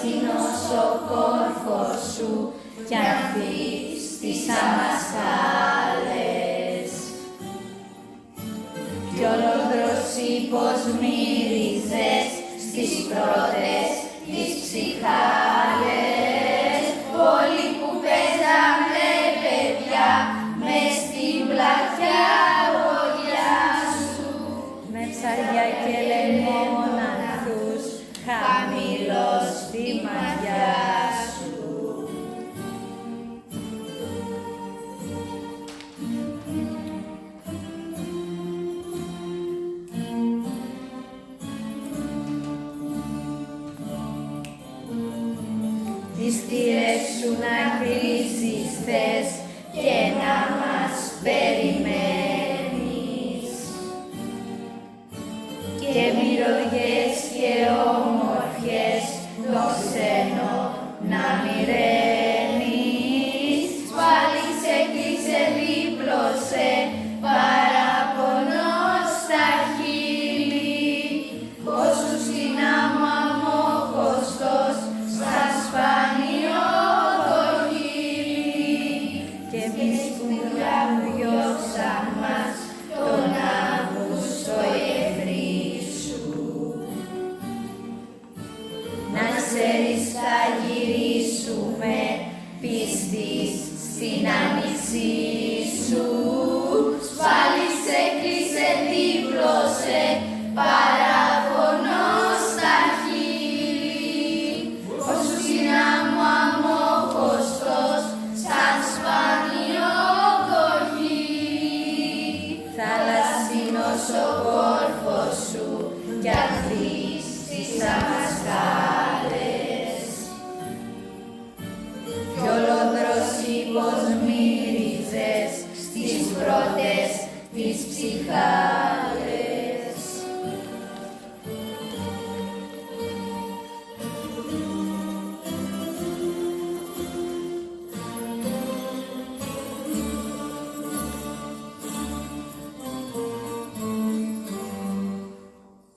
θαλασσινός ο κόρφος σου κι ανθείς στις αμασχάλες. Κι ολόδρος ύπος μύριζες στις πρώτες τις ψυχάλες, πόλη που παίζαμε παιδιά μες στην πλατιά ογιά σου, με ψαριά και λεμόναθους χαμηλώς στη μαγιά σου. Τις θύρες σου να κλείσεις θες και να μας περιμένεις, και μυρωδιές και όμορφιες το ξένο να μοιραίνεις. Σφάλισε, κλείσε, δίπλωσε, παραπονό στα χείλη, πως σου στην άμα μόχωστος στα σπάνιο το χείλη, και εμείς που διώξαν μας τον Αύγουστο ευρύ σου. Να ξέρεις θα γυρίσουμε πίστης στην άνοιξή σου. Σφάλισε, κλείσε, δίπλωσε, παραπονό στα χείλη, πως σου συνάμω αμόχωστος σαν σπάνιο το χείλη. Θαλασσινός ο κόρφος σου κι ανθείς στις αμασχάλες.